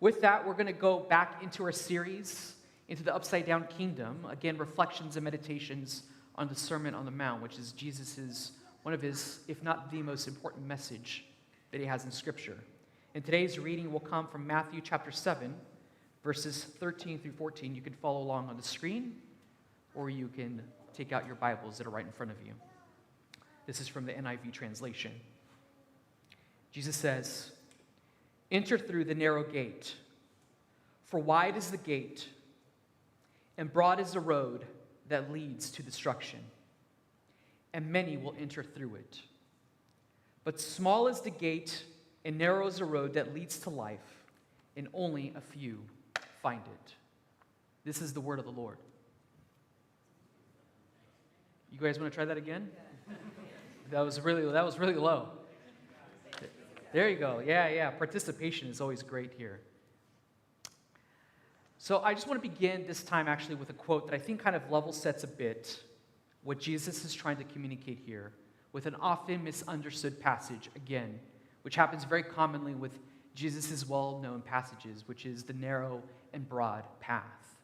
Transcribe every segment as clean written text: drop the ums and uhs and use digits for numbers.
With that, we're going to go back into our series, into the Upside Down Kingdom. Again, reflections and meditations on the Sermon on the Mount, which is Jesus's one of his, if not the most important message that he has in Scripture. And today's reading will come from Matthew chapter 7, verses 13 through 14. You can follow along on the screen, or you can take out your Bibles that are right in front of you. This is from the NIV translation. Jesus says, "Enter through the narrow gate, for wide is the gate, and broad is the road that leads to destruction, and many will enter through it. But small is the gate, and narrow is the road that leads to life, and only a few find it." This is the word of the Lord. You guys want to try that again? That was really low. There you go. Yeah. Participation is always great here. So I just want to begin this time actually with a quote that I think kind of level sets a bit what Jesus is trying to communicate here with an often misunderstood passage, again, which happens very commonly with Jesus' well-known passages, which is the narrow and broad path.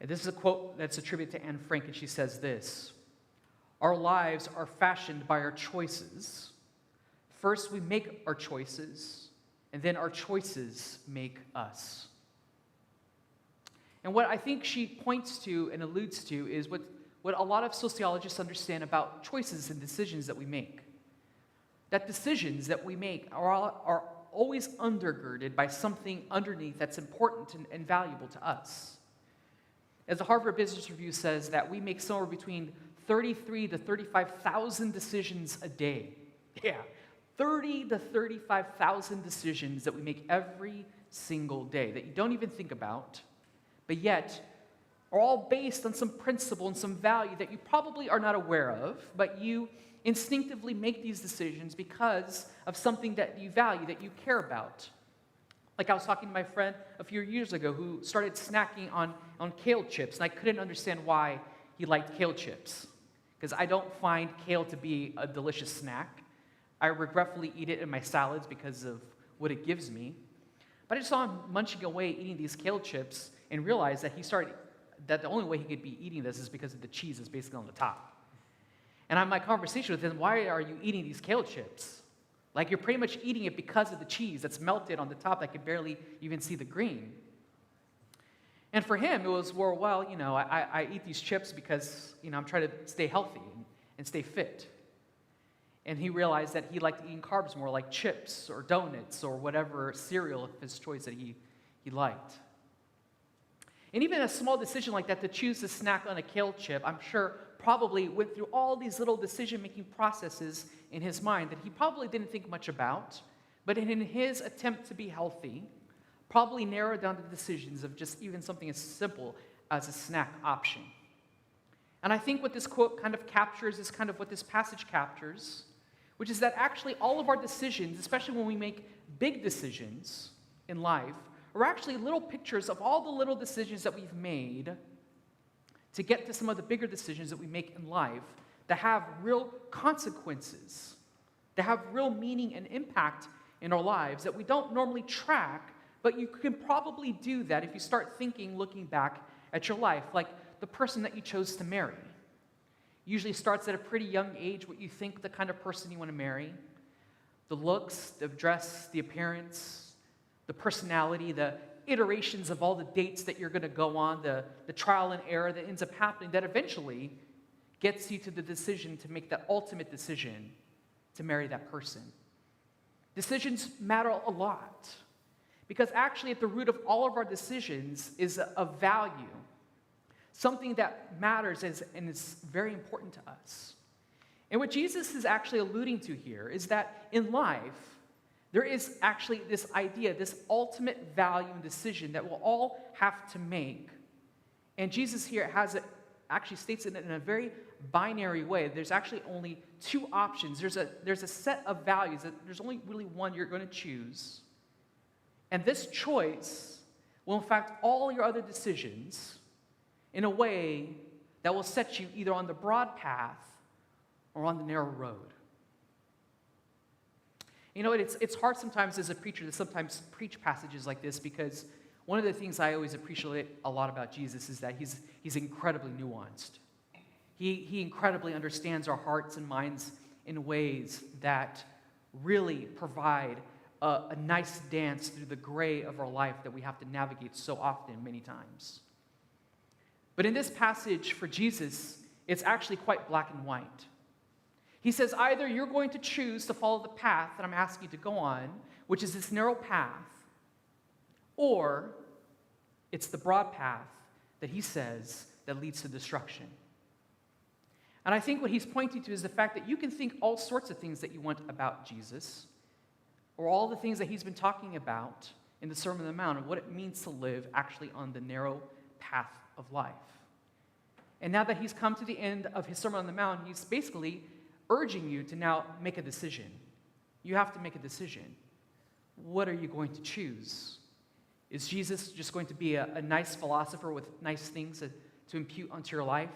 And this is a quote that's attributed to Anne Frank, and she says this: "Our lives are fashioned by our choices. First, we make our choices, and then our choices make us." And what I think she points to and alludes to is what a lot of sociologists understand about choices and decisions that we make. That decisions that we make are always undergirded by something underneath that's important and valuable to us. As the Harvard Business Review says, that we make somewhere between 33 to 35,000 decisions a day. Yeah. 30 to 35,000 decisions that we make every single day that you don't even think about, but yet are all based on some principle and some value that you probably are not aware of, but you instinctively make these decisions because of something that you value, that you care about. Like I was talking to my friend a few years ago who started snacking on kale chips, and I couldn't understand why he liked kale chips, because I don't find kale to be a delicious snack. I regretfully eat it in my salads because of what it gives me. But I just saw him munching away eating these kale chips and realized that that the only way he could be eating this is because of the cheese that's basically on the top. And on my conversation with him, "Why are you eating these kale chips? Like, you're pretty much eating it because of the cheese that's melted on the top. I could barely even see the green." And for him, it was, well, I eat these chips because, I'm trying to stay healthy and stay fit. And he realized that he liked eating carbs more, like chips or donuts or whatever cereal of his choice that he liked. And even a small decision like that, to choose to snack on a kale chip, I'm sure probably went through all these little decision-making processes in his mind that he probably didn't think much about, but in his attempt to be healthy, probably narrowed down the decisions of just even something as simple as a snack option. And I think what this quote kind of captures is kind of what this passage captures, which is that actually all of our decisions, especially when we make big decisions in life, are actually little pictures of all the little decisions that we've made to get to some of the bigger decisions that we make in life that have real consequences, that have real meaning and impact in our lives that we don't normally track, but you can probably do that if you start looking back at your life, like the person that you chose to marry. Usually starts at a pretty young age, what you think the kind of person you want to marry. The looks, the dress, the appearance, the personality, the iterations of all the dates that you're going to go on, the trial and error that ends up happening that eventually gets you to the decision to make that ultimate decision to marry that person. Decisions matter a lot because actually at the root of all of our decisions is a value. Something that matters and is very important to us. And what Jesus is actually alluding to here is that in life, there is actually this idea, this ultimate value and decision that we'll all have to make. And Jesus here actually states it in a very binary way. There's actually only two options. There's a set of values. There's only really one you're going to choose. And this choice will affect all your other decisions in a way that will set you either on the broad path or on the narrow road. It's hard sometimes as a preacher to sometimes preach passages like this, because one of the things I always appreciate a lot about Jesus is that he's incredibly nuanced. He incredibly understands our hearts and minds in ways that really provide a nice dance through the gray of our life that we have to navigate so often, many times. But in this passage for Jesus, it's actually quite black and white. He says, either you're going to choose to follow the path that I'm asking you to go on, which is this narrow path, or it's the broad path that he says that leads to destruction. And I think what he's pointing to is the fact that you can think all sorts of things that you want about Jesus, or all the things that he's been talking about in the Sermon on the Mount, and what it means to live actually on the narrow path of life. And now that he's come to the end of his Sermon on the Mount, he's basically urging you to now make a decision. You have to make a decision. What are you going to choose? Is Jesus just going to be a nice philosopher with nice things to impute onto your life?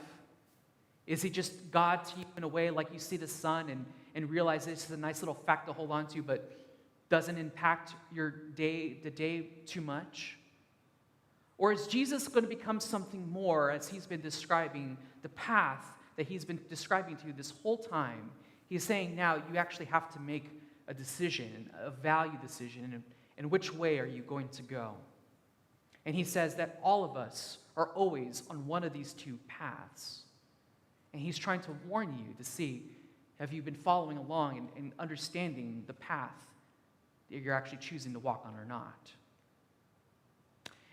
Is he just God to you in a way like you see the sun and realize it's a nice little fact to hold on to, but doesn't impact the day too much? Or is Jesus going to become something more, as he's been describing the path that he's been describing to you this whole time? He's saying now you actually have to make a decision, a value decision, and which way are you going to go? And he says that all of us are always on one of these two paths. And he's trying to warn you to see, have you been following along and understanding the path that you're actually choosing to walk on or not?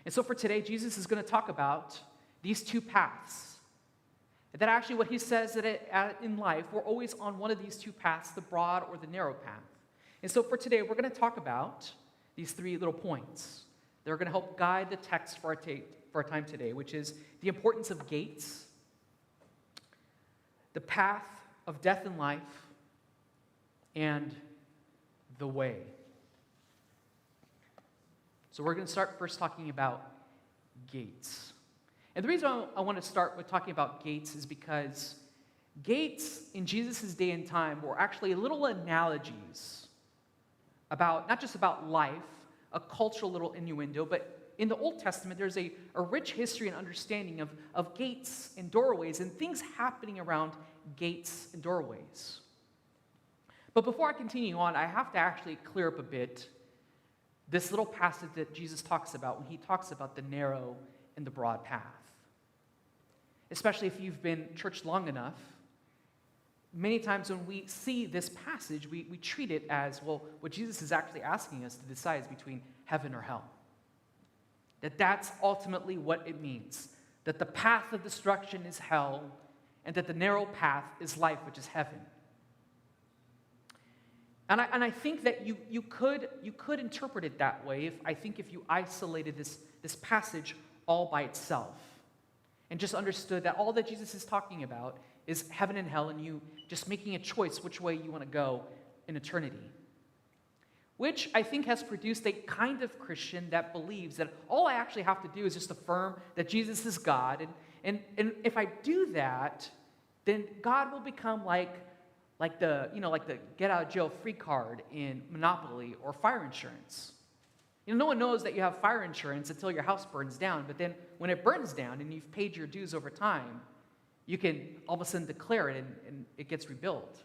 And so for today, Jesus is going to talk about these two paths. That actually what he says that in life, we're always on one of these two paths, the broad or the narrow path. And so for today, we're going to talk about these three little points. They're going to help guide the text for our time today, which is the importance of gates, the path of death and life, and the way. So we're going to start first talking about gates. And the reason I want to start with talking about gates is because gates in Jesus' day and time were actually little analogies about, not just about life, a cultural little innuendo, but in the Old Testament, there's a rich history and understanding of gates and doorways and things happening around gates and doorways. But before I continue on, I have to actually clear up a bit this little passage that Jesus talks about when he talks about the narrow and the broad path. Especially if you've been church long enough, many times when we see this passage, we treat it as, well, what Jesus is actually asking us to decide is between heaven or hell. That's ultimately what it means. That the path of destruction is hell, and that the narrow path is life, which is heaven. And I think that you could interpret it that way if you isolated this passage all by itself and just understood that all that Jesus is talking about is heaven and hell, and you just making a choice which way you want to go in eternity. Which I think has produced a kind of Christian that believes that all I actually have to do is just affirm that Jesus is God, and if I do that, then God will become like the get out of jail free card in Monopoly or fire insurance. No one knows that you have fire insurance until your house burns down, but then when it burns down and you've paid your dues over time, you can all of a sudden declare it and it gets rebuilt.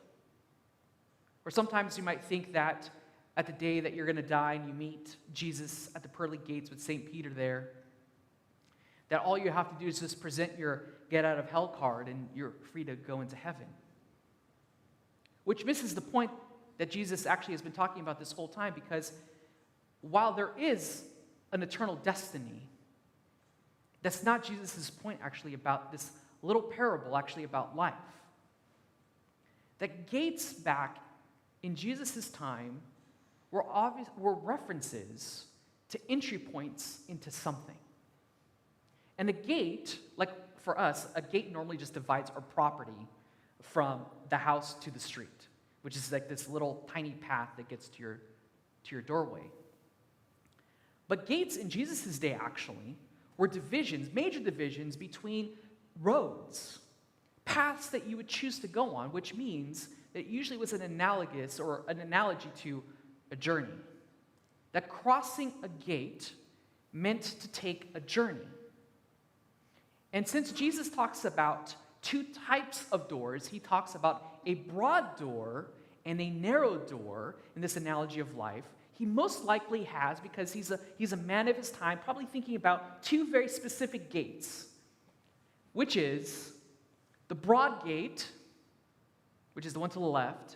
Or sometimes you might think that at the day that you're going to die and you meet Jesus at the pearly gates with St. Peter there, that all you have to do is just present your get out of hell card and you're free to go into heaven. Which misses the point that Jesus actually has been talking about this whole time, because while there is an eternal destiny, that's not Jesus' point actually about this little parable actually about life. That gates back in Jesus' time were references to entry points into something. And a gate, like for us, a gate normally just divides our property from the house to the street, which is like this little tiny path that gets to your doorway. But gates in Jesus' day actually were divisions, major divisions between roads, paths that you would choose to go on, which means that it usually was an analogous or an analogy to a journey. That crossing a gate meant to take a journey. And since Jesus talks about two types of doors, he talks about a broad door and a narrow door in this analogy of life. He most likely has, because he's a man of his time, probably thinking about two very specific gates, which is the broad gate, which is the one to the left,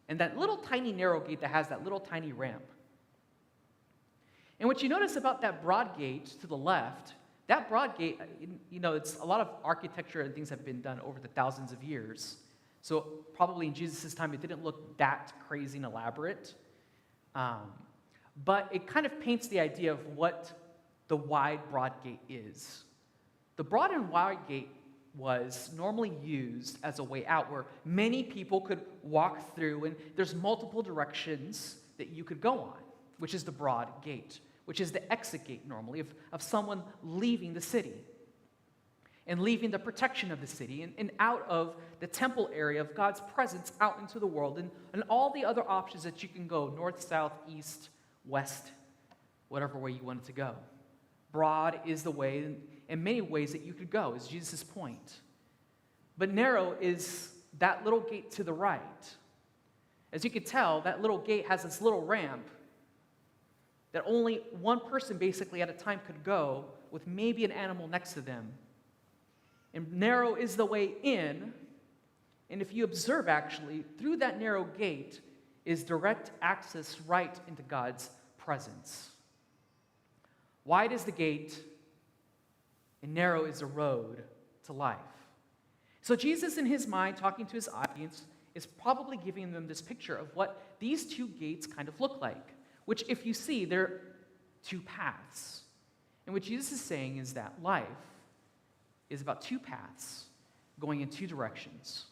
and that little tiny narrow gate that has that little tiny ramp. And what you notice about that broad gate to the left, that broad gate, it's a lot of architecture and things have been done over the thousands of years. So probably in Jesus' time, it didn't look that crazy and elaborate. But it kind of paints the idea of what the wide, broad gate is. The broad and wide gate was normally used as a way out where many people could walk through, and there's multiple directions that you could go on, which is the broad gate, which is the exit gate normally of someone leaving the city and leaving the protection of the city and out of the temple area of God's presence out into the world and all the other options that you can go, north, south, east, west, whatever way you wanted to go. Broad is the way in many ways that you could go, is Jesus' point. But narrow is that little gate to the right. As you can tell, that little gate has this little ramp that only one person basically at a time could go with maybe an animal next to them. And narrow is the way in, and if you observe actually, through that narrow gate is direct access right into God's presence. Wide is the gate, and narrow is the road to life. So Jesus, in his mind, talking to his audience, is probably giving them this picture of what these two gates kind of look like, which, if you see, they're two paths. And what Jesus is saying is that life is about two paths going in two directions,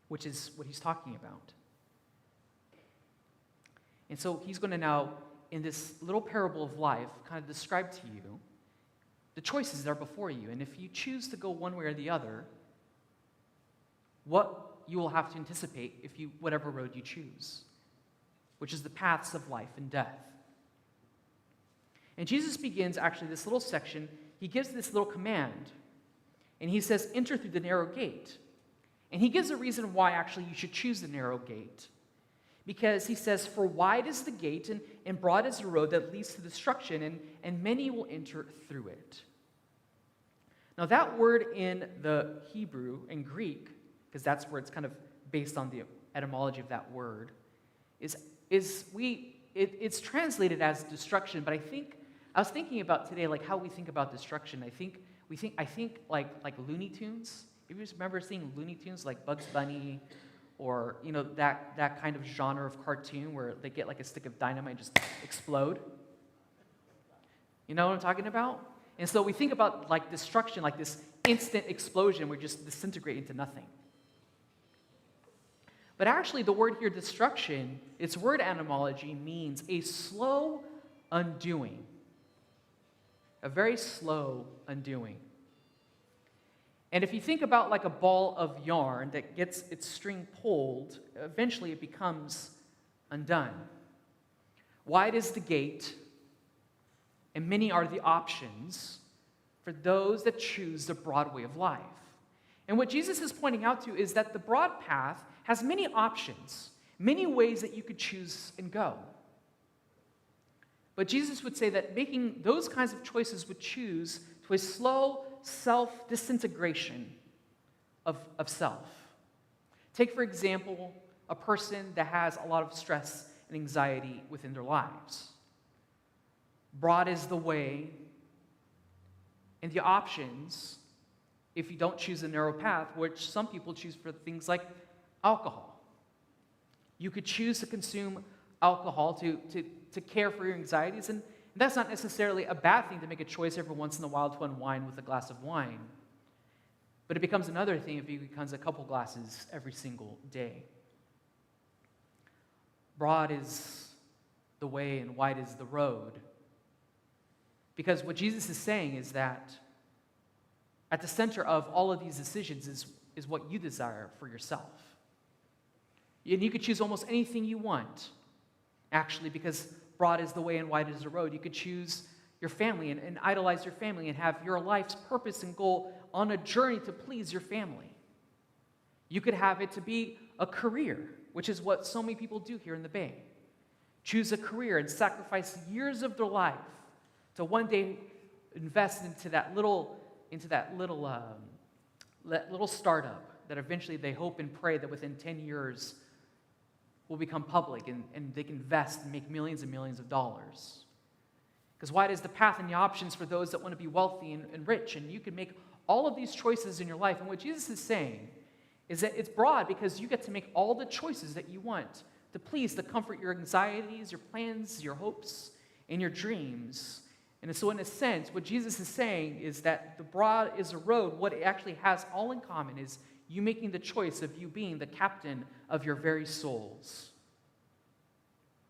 which is what he's talking about. And so he's going to now, in this little parable of life, kind of describe to you the choices that are before you. And if you choose to go one way or the other, what you will have to anticipate whatever road you choose, which is the paths of life and death. And Jesus begins actually this little section. He gives this little command, and he says, enter through the narrow gate. And he gives a reason why actually you should choose the narrow gate. Because he says, for wide is the gate and broad is the road that leads to destruction, and many will enter through it. Now that word in the Hebrew and Greek, because that's where it's kind of based on the etymology of that word, it's translated as destruction. But I was thinking about today, like how we think about destruction. I think like Looney Tunes. If you remember seeing Looney Tunes, like Bugs Bunny, or that kind of genre of cartoon where they get like a stick of dynamite and just explode. You know what I'm talking about? And so we think about like destruction, like this instant explosion, we just disintegrate into nothing. But actually the word here, destruction, its word etymology means a slow undoing. A very slow undoing. And if you think about like a ball of yarn that gets its string pulled, eventually it becomes undone. Wide is the gate, and many are the options for those that choose the broad way of life. And what Jesus is pointing out to is that the broad path has many options, many ways that you could choose and go. But Jesus would say that making those kinds of choices would choose to a slow self-disintegration of self. Take, for example, a person that has a lot of stress and anxiety within their lives. Broad is the way, and the options, if you don't choose a narrow path, which some people choose for things like alcohol. You could choose to consume alcohol to care for your anxieties, and that's not necessarily a bad thing to make a choice every once in a while to unwind with a glass of wine. But it becomes another thing if it becomes a couple glasses every single day. Broad is the way and wide is the road. Because what Jesus is saying is that at the center of all of these decisions is what you desire for yourself. And you could choose almost anything you want. actually, because broad is the way and wide is the road. You could choose your family and idolize your family and have your life's purpose and goal on a journey to please your family. You could have it to be a career, which is what so many people do here in the Bay. Choose a career and sacrifice years of their life to one day invest into that little startup that eventually they hope and pray that within 10 years will become public and they can invest and make millions and millions of dollars. Because wide is the path and the options for those that want to be wealthy and rich, and you can make all of these choices in your life. And what Jesus is saying is that it's broad because you get to make all the choices that you want to please, to comfort your anxieties, your plans, your hopes, and your dreams. And so in a sense, what Jesus is saying is that the broad is a road. What it actually has all in common is you making the choice of you being the captain of your very souls.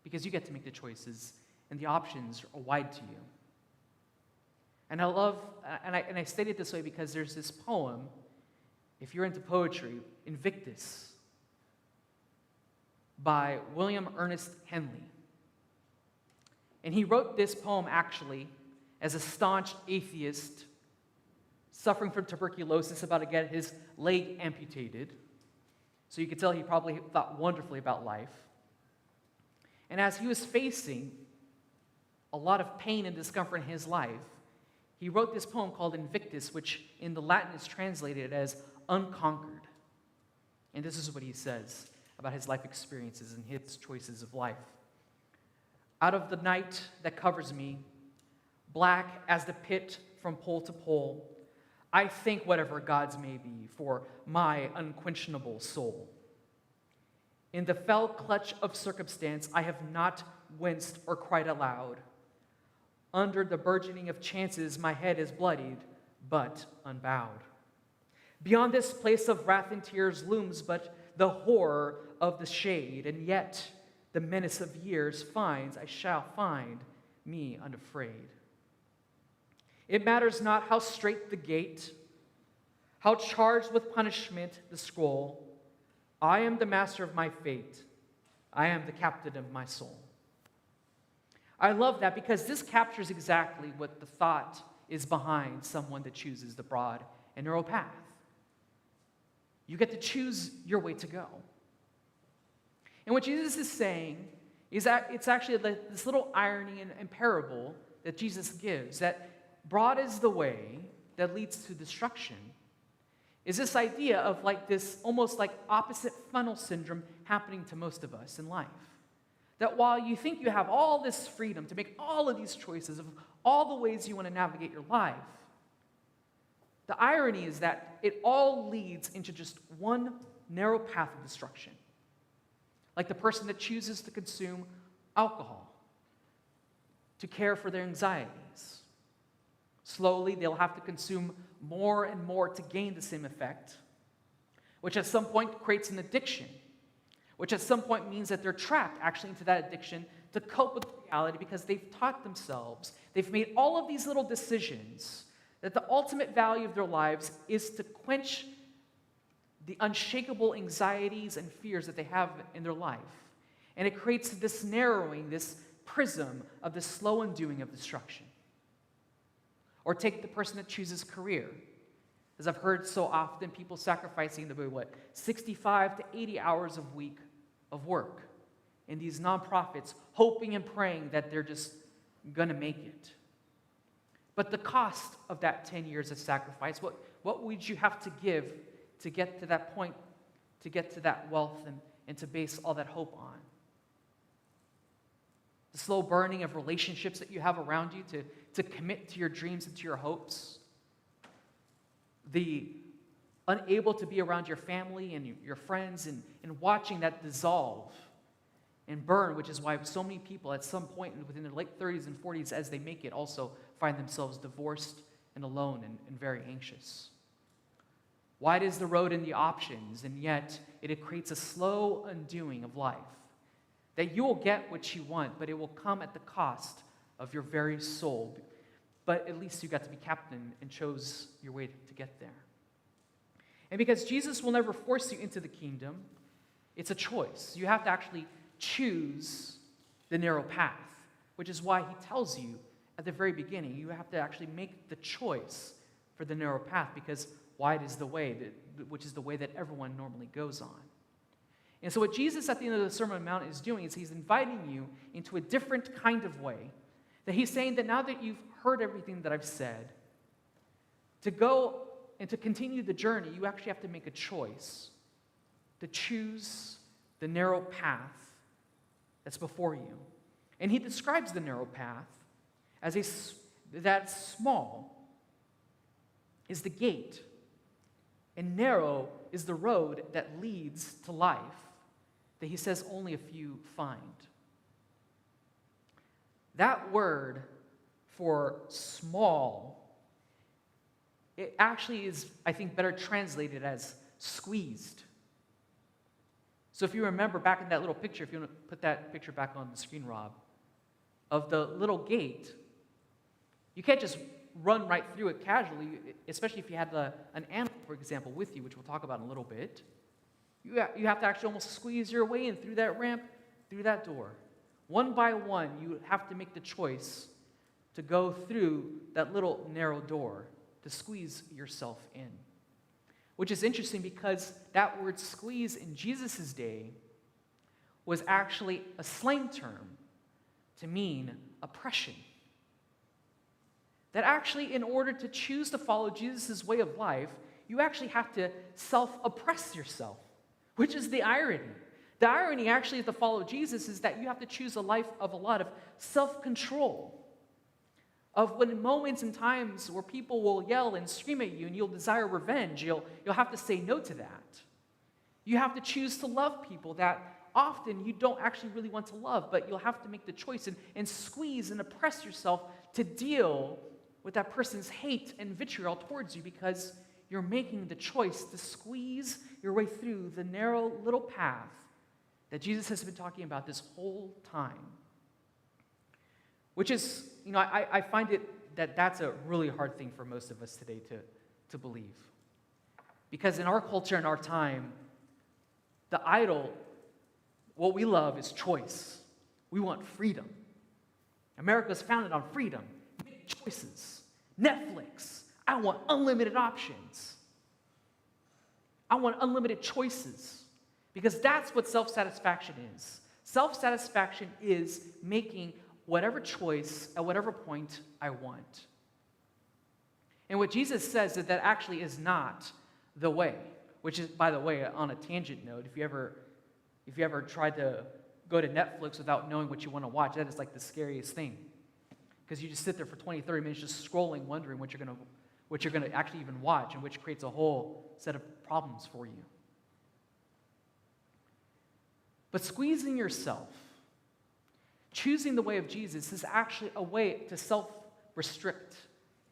Because you get to make the choices, and the options are wide to you. And I love, and I state it this way because there's this poem, if you're into poetry, Invictus, by William Ernest Henley. And he wrote this poem actually as a staunch atheist suffering from tuberculosis, about to get his leg amputated. So you could tell he probably thought wonderfully about life. And as he was facing a lot of pain and discomfort in his life, he wrote this poem called Invictus, which in the Latin is translated as unconquered. And this is what he says about his life experiences and his choices of life. Out of the night that covers me, black as the pit from pole to pole, I think whatever gods may be for my unquenchable soul. In the fell clutch of circumstance, I have not winced or cried aloud. Under the burgeoning of chances, my head is bloodied, but unbowed. Beyond this place of wrath and tears looms but the horror of the shade, and yet the menace of years finds, I shall find me unafraid. It matters not how straight the gate, how charged with punishment the scroll. I am the master of my fate. I am the captain of my soul. I love that because this captures exactly what the thought is behind someone that chooses the broad and narrow path. You get to choose your way to go. And what Jesus is saying is that it's actually this little irony and parable that Jesus gives, that broad is the way that leads to destruction, is this idea of like this almost like opposite funnel syndrome happening to most of us in life. That while you think you have all this freedom to make all of these choices of all the ways you want to navigate your life, the irony is that it all leads into just one narrow path of destruction. Like the person that chooses to consume alcohol to care for their anxieties. Slowly, they'll have to consume more and more to gain the same effect, which at some point creates an addiction, which at some point means that they're trapped actually into that addiction to cope with reality because they've taught themselves, they've made all of these little decisions that the ultimate value of their lives is to quench the unshakable anxieties and fears that they have in their life. And it creates this narrowing, this prism of the slow undoing of destruction. Or take the person that chooses career. As I've heard so often, people sacrificing the 65 to 80 hours a week of work in these nonprofits, hoping and praying that they're just going to make it. But the cost of that 10 years of sacrifice, what would you have to give to get to that point, to get to that wealth and to base all that hope on? The slow burning of relationships that you have around you to commit to your dreams and to your hopes. The unable to be around your family and your friends and watching that dissolve and burn, which is why so many people at some point within their late 30s and 40s as they make it also find themselves divorced and alone and very anxious. Wide is the road and the options, and yet it creates a slow undoing of life. That you will get what you want, but it will come at the cost of your very soul. But at least you got to be captain and chose your way to get there. And because Jesus will never force you into the kingdom, it's a choice. You have to actually choose the narrow path, which is why he tells you at the very beginning, you have to actually make the choice for the narrow path, because wide is the way, which is the way that everyone normally goes on. And so what Jesus at the end of the Sermon on the Mount is doing is he's inviting you into a different kind of way. That he's saying that now that you've heard everything that I've said, to go and to continue the journey, you actually have to make a choice to choose the narrow path that's before you. And he describes the narrow path as that small is the gate, and narrow is the road that leads to life, that he says only a few find. That word for small, it actually is, I think, better translated as squeezed. So if you remember back in that little picture, if you want to put that picture back on the screen, Rob, of the little gate, you can't just run right through it casually, especially if you had an animal, for example, with you, which we'll talk about in a little bit. You have to actually almost squeeze your way in through that ramp, through that door. One by one, you have to make the choice to go through that little narrow door, to squeeze yourself in. Which is interesting because that word squeeze in Jesus' day was actually a slang term to mean oppression. That actually, in order to choose to follow Jesus' way of life, you actually have to self-oppress yourself, which is the irony. The irony actually to follow Jesus is that you have to choose a life of a lot of self-control, of when moments and times where people will yell and scream at you and you'll desire revenge, you'll have to say no to that. You have to choose to love people that often you don't actually really want to love, but you'll have to make the choice and squeeze and oppress yourself to deal with that person's hate and vitriol towards you, because you're making the choice to squeeze your way through the narrow little path that Jesus has been talking about this whole time. Which is, I find it that's a really hard thing for most of us today to believe. Because in our culture and our time, the idol, what we love is choice. We want freedom. America's founded on freedom. Make choices. Netflix. I want unlimited options. I want unlimited choices. Because that's what self-satisfaction is. Self-satisfaction is making whatever choice at whatever point I want. And what Jesus says is that actually is not the way, which is, by the way, on a tangent note, if you ever tried to go to Netflix without knowing what you want to watch, that is like the scariest thing. Because you just sit there for 20, 30 minutes just scrolling, wondering what you're going to actually even watch, and which creates a whole set of problems for you. But squeezing yourself, choosing the way of Jesus, is actually a way to self-restrict,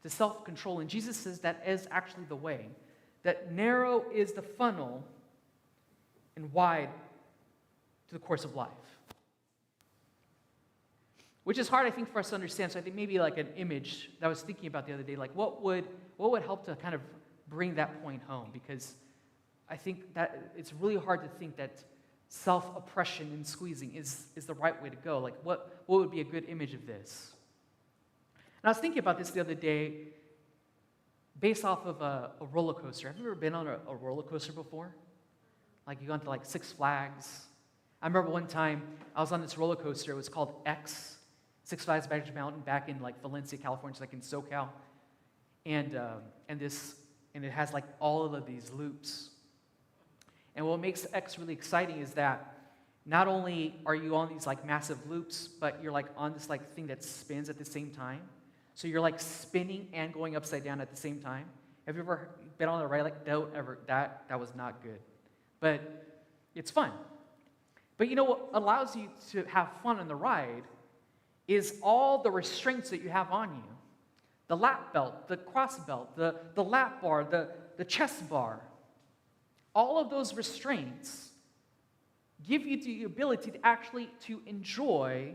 to self-control. And Jesus says that is actually the way. That narrow is the funnel and wide to the course of life. Which is hard, I think, for us to understand. So I think maybe like an image that I was thinking about the other day, like what would help to kind of bring that point home? Because I think that it's really hard to think that self-oppression and squeezing is the right way to go. Like, what would be a good image of this? And I was thinking about this the other day based off of a roller coaster. Have you ever been on a roller coaster before? Like, you gone to, like, Six Flags? I remember one time I was on this roller coaster. It was called X, Six Flags Magic Mountain, back in, like, Valencia, California, like in SoCal. And it has, like, all of these loops. And what makes X really exciting is that not only are you on these like massive loops, but you're like on this like thing that spins at the same time. So you're like spinning and going upside down at the same time. Have you ever been on a ride like that was not good. But it's fun. But you know what allows you to have fun on the ride is all the restraints that you have on you. The lap belt, the cross belt, the lap bar, the chest bar. All of those restraints give you the ability to actually to enjoy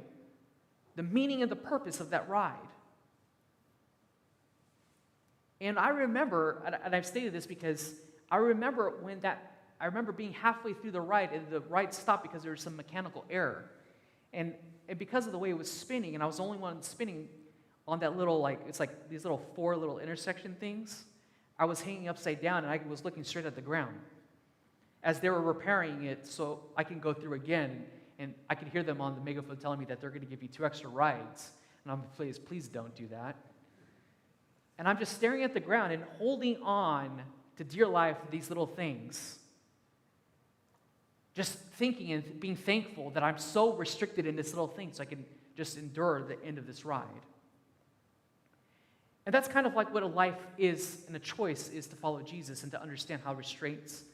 the meaning and the purpose of that ride. And I remember, and I've stated this because I remember being halfway through the ride and the ride stopped because there was some mechanical error. And and because of the way it was spinning, and I was the only one spinning on that little, like, it's like these little 4 little intersection things, I was hanging upside down, and I was looking straight at the ground as they were repairing it so I can go through again. And I could hear them on the megaphone telling me that they're going to give you 2 extra rides. And I'm like, please don't do that. And I'm just staring at the ground and holding on to dear life these little things. Just thinking and being thankful that I'm so restricted in this little thing so I can just endure the end of this ride. And that's kind of like what a life is and a choice is to follow Jesus and to understand how restraints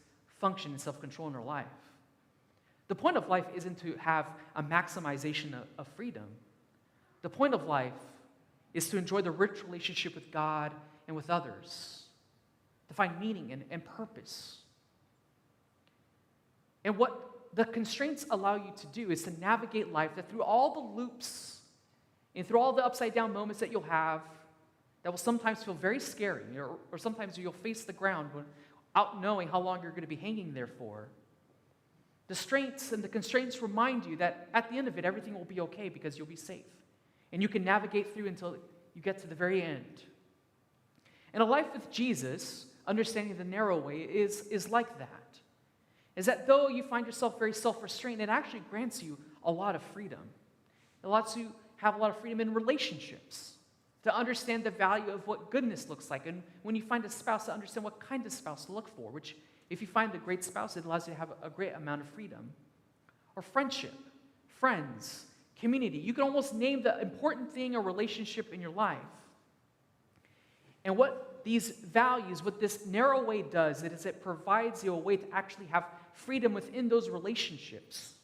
function and self-control in our life. The point of life isn't to have a maximization of freedom. The point of life is to enjoy the rich relationship with God and with others, to find meaning and purpose. And what the constraints allow you to do is to navigate life that through all the loops and through all the upside-down moments that you'll have that will sometimes feel very scary, or sometimes you'll face the ground without knowing how long you're going to be hanging there for. The strengths and the constraints remind you that at the end of it, everything will be okay because you'll be safe. And you can navigate through until you get to the very end. And a life with Jesus, understanding the narrow way, is like that. Is that though you find yourself very self-restrained, it actually grants you a lot of freedom. It lets you have a lot of freedom in relationships, to understand the value of what goodness looks like. And when you find a spouse, to understand what kind of spouse to look for, which if you find a great spouse, it allows you to have a great amount of freedom. Or friendship, friends, community. You can almost name the important thing or relationship in your life. And what these values, what this narrow way does, is it provides you a way to actually have freedom within those relationships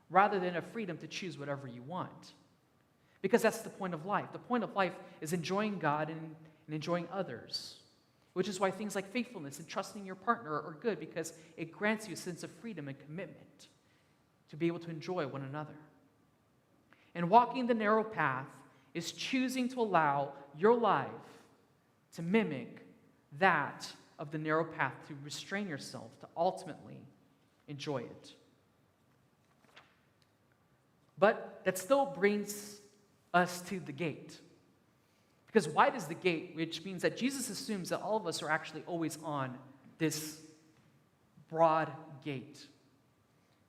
rather than a freedom to choose whatever you want. Because that's the point of life. The point of life is enjoying God and enjoying others, which is why things like faithfulness and trusting your partner are good, because it grants you a sense of freedom and commitment to be able to enjoy one another. And walking the narrow path is choosing to allow your life to mimic that of the narrow path, to restrain yourself, to ultimately enjoy it. But that still brings us to the gate. Because wide is the gate, which means that Jesus assumes that all of us are actually always on this broad gate.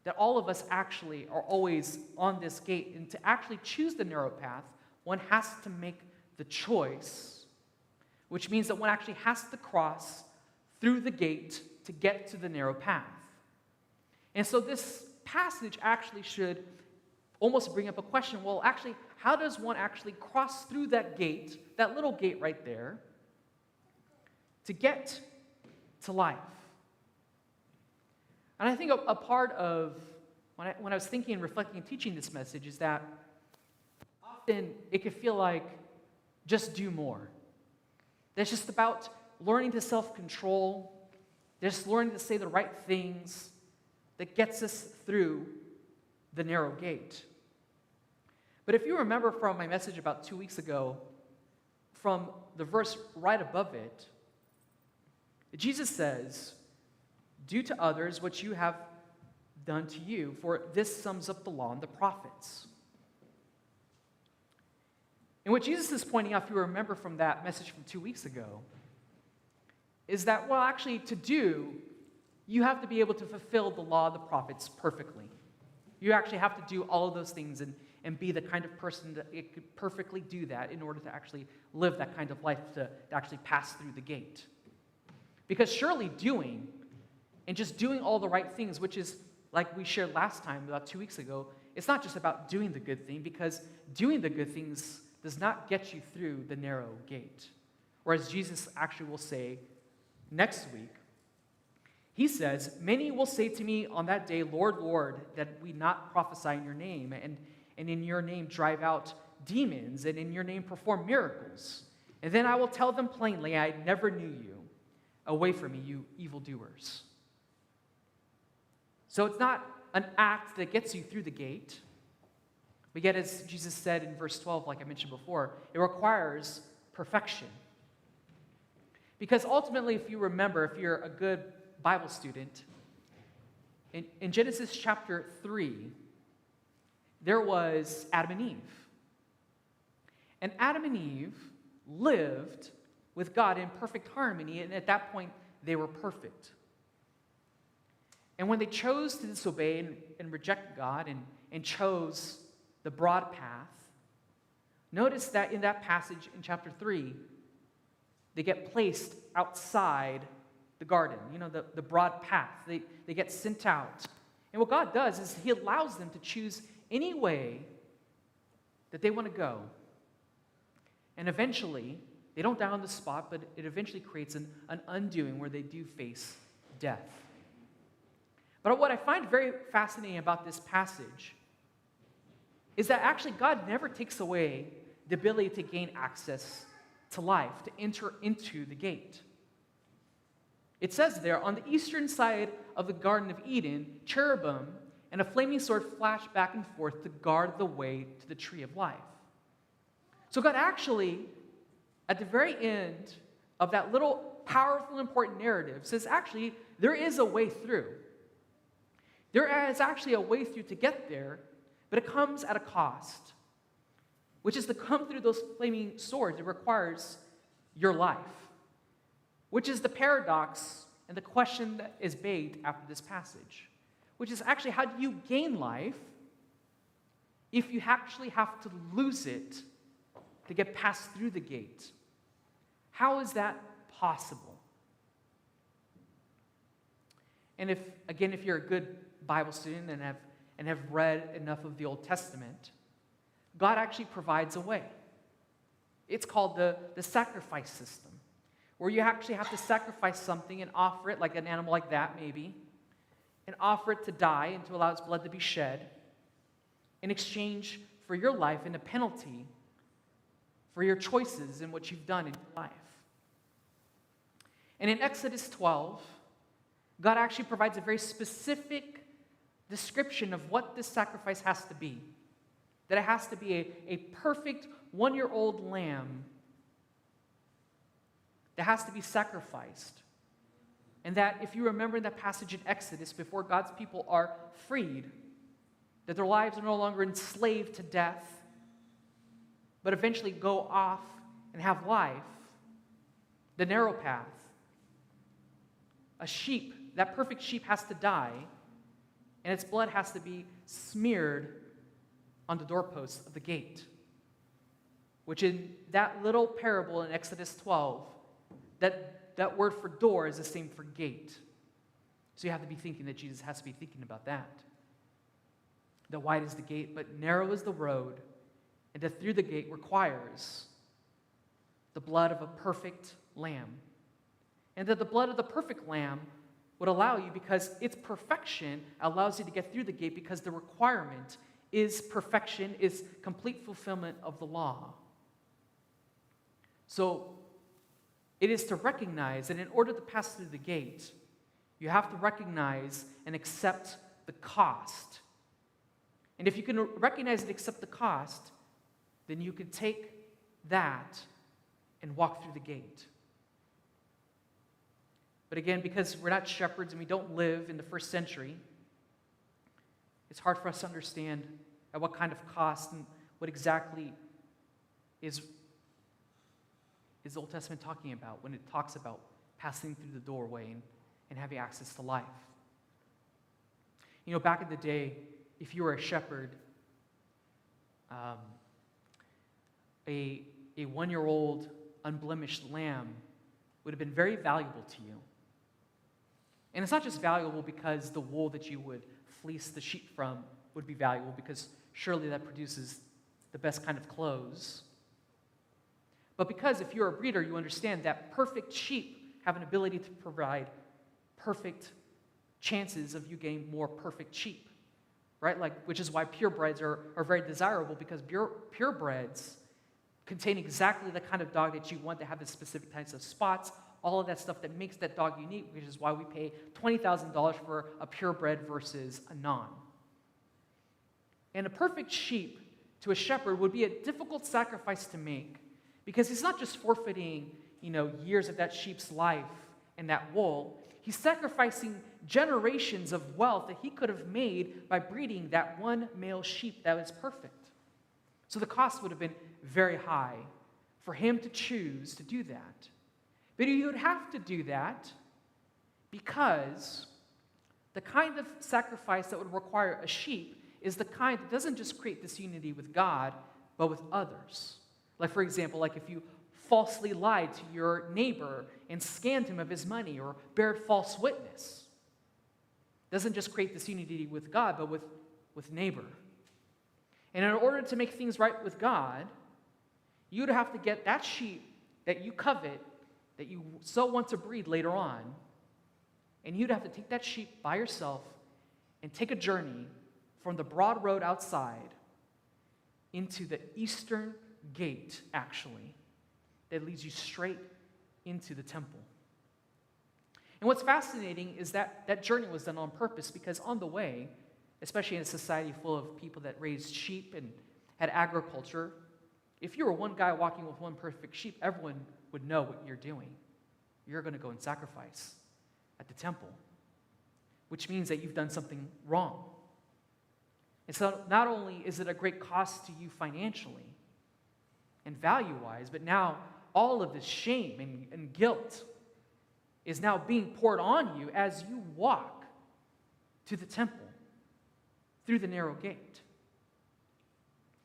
That all of us actually are always on this gate. And to actually choose the narrow path, one has to make the choice, which means that one actually has to cross through the gate to get to the narrow path. And so this passage actually should almost bring up a question. Well, actually, how does one actually cross through that gate, that little gate right there, to get to life? And I think a part of, when I was thinking and reflecting and teaching this message, is that often it can feel like just do more. That's just about learning to self-control, just learning to say the right things that gets us through the narrow gate. But if you remember from my message about 2 weeks ago, from the verse right above it, Jesus says, "Do to others what you have done to you, for this sums up the law and the prophets." And what Jesus is pointing out, if you remember from that message from 2 weeks ago, is that, well, actually, to do, you have to be able to fulfill the law of the prophets perfectly. You actually have to do all of those things and be the kind of person that it could perfectly do that in order to actually live that kind of life, to actually pass through the gate. Because surely doing, and just doing all the right things, which is like we shared last time, about 2 weeks ago, it's not just about doing the good thing, because doing the good things does not get you through the narrow gate. Or as Jesus actually will say next week, he says, "Many will say to me on that day, 'Lord, Lord, that we not prophesy in your name, and in your name drive out demons, and in your name perform miracles. And then I will tell them plainly, I never knew you. Away from me, you evildoers.'" So it's not an act that gets you through the gate. But yet, as Jesus said in verse 12, like I mentioned before, it requires perfection. Because ultimately, if you remember, if you're a good Bible student, in Genesis chapter 3, there was Adam and Eve. And Adam and Eve lived with God in perfect harmony, and at that point, they were perfect. And when they chose to disobey and reject God and chose the broad path, notice that in that passage in chapter 3, they get placed outside the garden, the broad path. They get sent out. And what God does is he allows them to choose any way that they want to go. And eventually, they don't die on the spot, but it eventually creates an undoing where they do face death. But what I find very fascinating about this passage is that actually God never takes away the ability to gain access to life, to enter into the gate. It says there, on the eastern side of the Garden of Eden, cherubim and a flaming sword flash back and forth to guard the way to the tree of life. So God actually, at the very end of that little powerful, important narrative, says actually there is a way through. There is actually a way through to get there, but it comes at a cost, which is to come through those flaming swords. It requires your life, which is the paradox and the question that is begged after this passage, which is actually how do you gain life if you actually have to lose it to get passed through the gate? How is that possible? And if you're a good Bible student and have read enough of the Old Testament, God actually provides a way. It's called the sacrifice system, where you actually have to sacrifice something and offer it, like an animal like that maybe, and offer it to die and to allow its blood to be shed in exchange for your life and a penalty for your choices and what you've done in your life. And in Exodus 12, God actually provides a very specific description of what this sacrifice has to be. That it has to be a perfect one-year-old lamb that has to be sacrificed. And that if you remember that passage in Exodus, before God's people are freed, that their lives are no longer enslaved to death, but eventually go off and have life, the narrow path. A sheep, that perfect sheep has to die, and its blood has to be smeared on the doorposts of the gate. Which in that little parable in Exodus 12, that word for door is the same for gate. So you have to be thinking that Jesus has to be thinking about that. That wide is the gate, but narrow is the road, and that through the gate requires the blood of a perfect lamb. And that the blood of the perfect lamb would allow you, because its perfection allows you to get through the gate, because the requirement is perfection, is complete fulfillment of the law. So it is to recognize that in order to pass through the gate, you have to recognize and accept the cost. And if you can recognize and accept the cost, then you can take that and walk through the gate. But again, because we're not shepherds and we don't live in the first century, it's hard for us to understand at what kind of cost and what exactly is the Old Testament talking about when it talks about passing through the doorway and having access to life. Back in the day, if you were a shepherd, a one-year-old unblemished lamb would have been very valuable to you. And it's not just valuable because the wool that you would fleece the sheep from would be valuable, because surely that produces the best kind of clothes. But because if you're a breeder, you understand that perfect sheep have an ability to provide perfect chances of you getting more perfect sheep, right? Which is why purebreds are very desirable, because purebreds contain exactly the kind of dog that you want to have the specific types of spots, all of that stuff that makes that dog unique, which is why we pay $20,000 for a purebred versus a non. And a perfect sheep to a shepherd would be a difficult sacrifice to make, because he's not just forfeiting, years of that sheep's life and that wool, he's sacrificing generations of wealth that he could have made by breeding that one male sheep that was perfect. So the cost would have been very high for him to choose to do that. But he would have to do that because the kind of sacrifice that would require a sheep is the kind that doesn't just create this unity with God, but with others. Like, for example, like if you falsely lied to your neighbor and scammed him of his money or bared false witness. It doesn't just create this unity with God, but with neighbor. And in order to make things right with God, you'd have to get that sheep that you covet, that you so want to breed later on, and you'd have to take that sheep by yourself and take a journey from the broad road outside into the eastern gate, actually, that leads you straight into the temple. And what's fascinating is that that journey was done on purpose because on the way, especially in a society full of people that raised sheep and had agriculture, if you were one guy walking with one perfect sheep, everyone would know what you're doing. You're going to go and sacrifice at the temple, which means that you've done something wrong. And so not only is it a great cost to you financially and value-wise, but now all of this shame and guilt is now being poured on you as you walk to the temple through the narrow gate.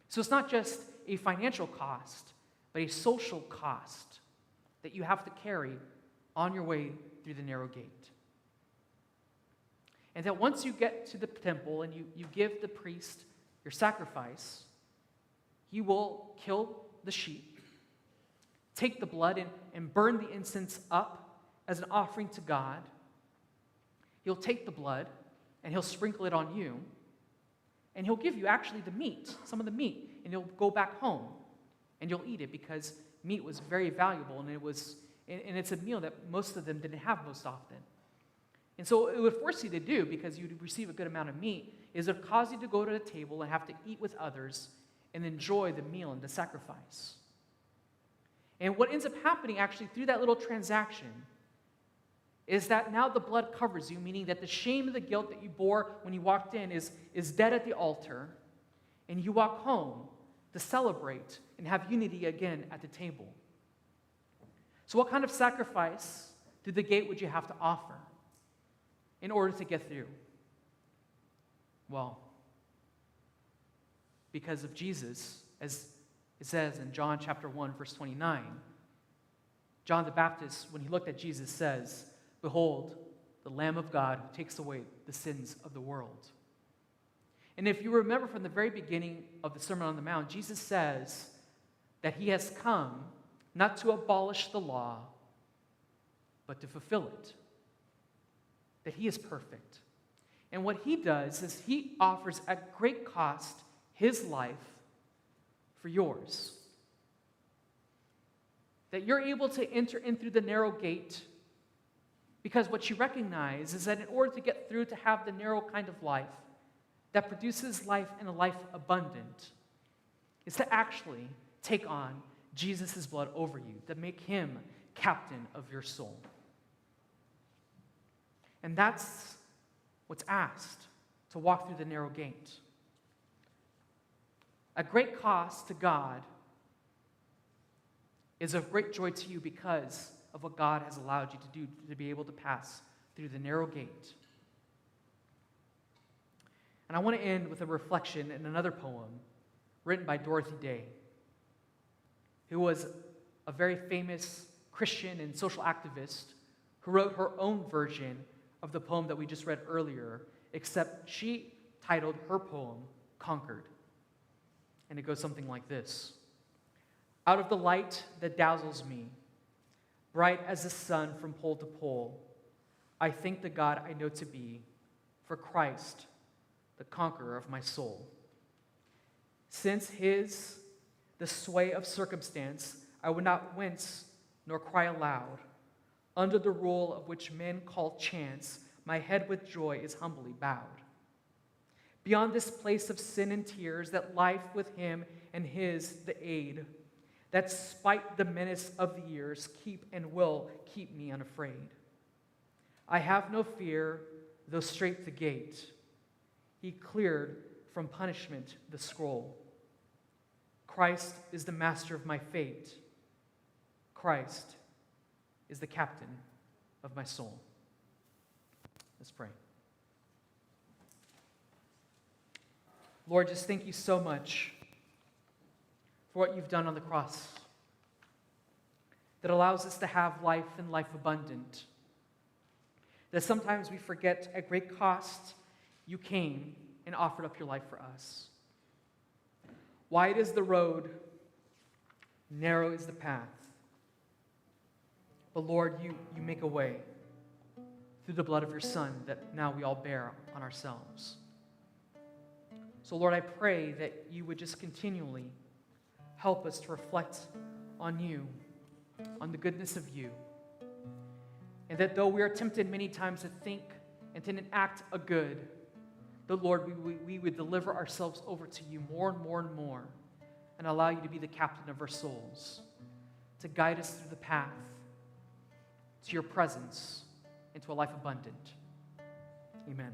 So it's not just a financial cost, but a social cost that you have to carry on your way through the narrow gate. And that once you get to the temple and you give the priest your sacrifice, he will kill the sheep, take the blood and burn the incense up as an offering to God. He'll take the blood and he'll sprinkle it on you, and he'll give you actually the meat, some of the meat, and you'll go back home and you'll eat it because meat was very valuable, and it's a meal that most of them didn't have most often. And so it would force you to do, because you'd receive a good amount of meat, is it would cause you to go to the table and have to eat with others and enjoy the meal and the sacrifice. And what ends up happening actually through that little transaction is that now the blood covers you, meaning that the shame and the guilt that you bore when you walked in is dead at the altar, and you walk home to celebrate and have unity again at the table. So what kind of sacrifice through the gate would you have to offer in order to get through? Well, because of Jesus, as it says in John chapter 1, verse 29, John the Baptist, when he looked at Jesus, says, "Behold, the Lamb of God who takes away the sins of the world." And if you remember from the very beginning of the Sermon on the Mount, Jesus says that he has come not to abolish the law, but to fulfill it. That he is perfect. And what he does is he offers at great cost his life for yours. That you're able to enter in through the narrow gate, because what you recognize is that in order to get through to have the narrow kind of life that produces life and a life abundant, is to actually take on Jesus' blood over you, to make him captain of your soul. And that's what's asked, to walk through the narrow gate. A great cost to God is of great joy to you because of what God has allowed you to do to be able to pass through the narrow gate. And I want to end with a reflection in another poem written by Dorothy Day, who was a very famous Christian and social activist who wrote her own version of the poem that we just read earlier, except she titled her poem Conquered. And it goes something like this. Out of the light that dazzles me, bright as the sun from pole to pole, I thank the God I know to be, for Christ, the conqueror of my soul. Since his, the sway of circumstance, I would not wince nor cry aloud. Under the rule of which men call chance, my head with joy is humbly bowed. Beyond this place of sin and tears, that life with him and his the aid, that spite the menace of the years, keep and will keep me unafraid. I have no fear, though strait the gate. He cleared from punishment the scroll. Christ is the master of my fate. Christ is the captain of my soul. Let's pray. Lord, just thank you so much for what you've done on the cross that allows us to have life and life abundant. That sometimes we forget at great cost you came and offered up your life for us. Wide is the road, narrow is the path. But Lord, you make a way through the blood of your Son that now we all bear on ourselves. So Lord, I pray that you would just continually help us to reflect on you, on the goodness of you. And that though we are tempted many times to think and to enact a good, that Lord, we would deliver ourselves over to you more and more and more and allow you to be the captain of our souls, to guide us through the path to your presence into a life abundant. Amen.